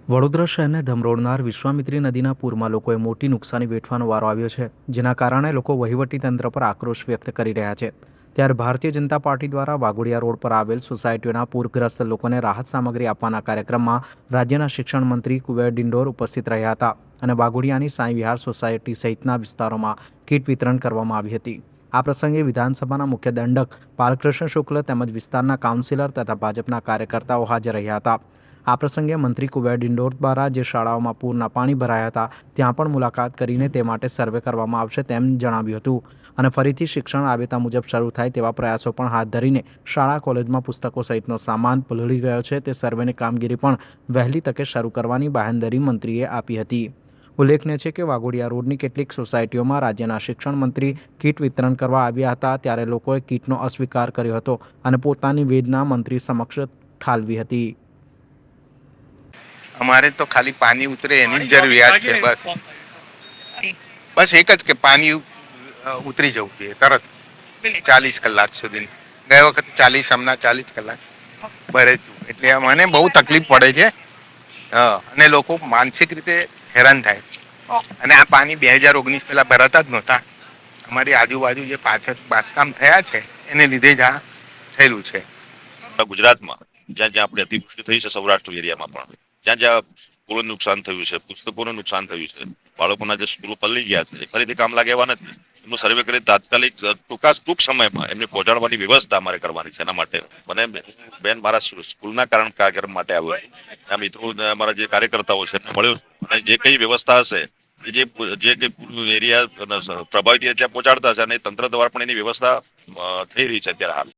વડોદરા શહેરને ધમરોળનાર વિશ્વામિત્રી નદીના પૂરમાં લોકોએ મોટી નુકસાની વેઠવાનો વારો આવ્યો છે, જેના કારણે લોકો વહીવટીતંત્ર પર આક્રોશ વ્યક્ત કરી રહ્યા છે. ત્યારે ભારતીય જનતા પાર્ટી દ્વારા વાઘોડિયા રોડ પર આવેલ સોસાયટીઓના પૂરગ્રસ્ત લોકોને રાહત સામગ્રી આપવાના કાર્યક્રમમાં રાજ્યના શિક્ષણ મંત્રી કુબેર ડિંડોર ઉપસ્થિત રહ્યા હતા અને વાઘોડિયાની સાંઈ વિહાર સોસાયટી સહિતના વિસ્તારોમાં કીટ વિતરણ કરવામાં આવી હતી. આ પ્રસંગે વિધાનસભાના મુખ્ય દંડક બાલકૃષ્ણ શુક્લ તેમજ વિસ્તારના કાઉન્સિલર તથા ભાજપના કાર્યકર્તાઓ હાજર રહ્યા હતા. આ પ્રસંગે મંત્રી કુબેર ડિંડોર દ્વારા જે શાળાઓમાં પૂરના પાણી ભરાયા હતા ત્યાં પણ મુલાકાત કરીને તે માટે સર્વે કરવામાં આવશે તેમ જણાવ્યું હતું અને ફરીથી શિક્ષણ રાબેતા મુજબ શરૂ થાય તેવા પ્રયાસો પણ હાથ ધરીને શાળા કોલેજમાં પુસ્તકો સહિતનો સામાન પલળી ગયો છે તે સર્વેની કામગીરી પણ વહેલી તકે શરૂ કરવાની બાંહેધરી મંત્રીએ આપી હતી. ઉલ્લેખનીય છે કે વાઘોડિયા રોડની કેટલીક સોસાયટીઓમાં રાજ્યના શિક્ષણ મંત્રી કીટ વિતરણ કરવા આવ્યા હતા ત્યારે લોકોએ કીટનો અસ્વીકાર કર્યો હતો અને પોતાની વેદના મંત્રી સમક્ષ ઠાલવી હતી. અમારે તો ખાલી પાણી ઉતરે એની જ જરૂરિયાત છે. બસ એક જ કે પાણી ઉતરી જવું જોઈએ તરત 40 કલાક સુધી. ગયા વખતે 40, હમણાં 40 કલાક ભરે. એટલે મને બહુ તકલીફ પડે છે અને લોકો માનસિક રીતે હેરાન થાય. અને આ પાણી 2019 પહેલા ભરાતા જ નહોતા. અમારી આજુબાજુ જે પાછળ બાંધકામ થયા છે એને લીધે જ આ થયેલું છે. ગુજરાતમાં જ્યાં જ્યાં આપણે અતિવૃષ્ટિ થઈ છે, સૌરાષ્ટ્ર એરિયામાં પણ જ્યાં જ્યાં પૂરું નુકસાન થયું છે, પુસ્તકોનું નુકસાન થયું છે, બાળકોના જે સ્કૂલો પલળી ગયા છે, ફરીથી કામ લાગે એવા નથી. એમનું સર્વે કરી તાત્કાલિક ટૂંક સમયમાં એમને પહોંચાડવાની વ્યવસ્થા અમારે કરવાની છે. એના માટે મને બેન મારા સ્કૂલના કાર્યક્રમ માટે આવ્યો આ મિત્રો અમારા જે કાર્યકર્તાઓ છે એમને મળ્યો અને જે કઈ વ્યવસ્થા હશે જે કઈ એરિયા પ્રભાવિત ત્યાં પહોંચાડતા છે અને તંત્ર દ્વારા પણ એની વ્યવસ્થા થઈ રહી છે અત્યારે હાલ.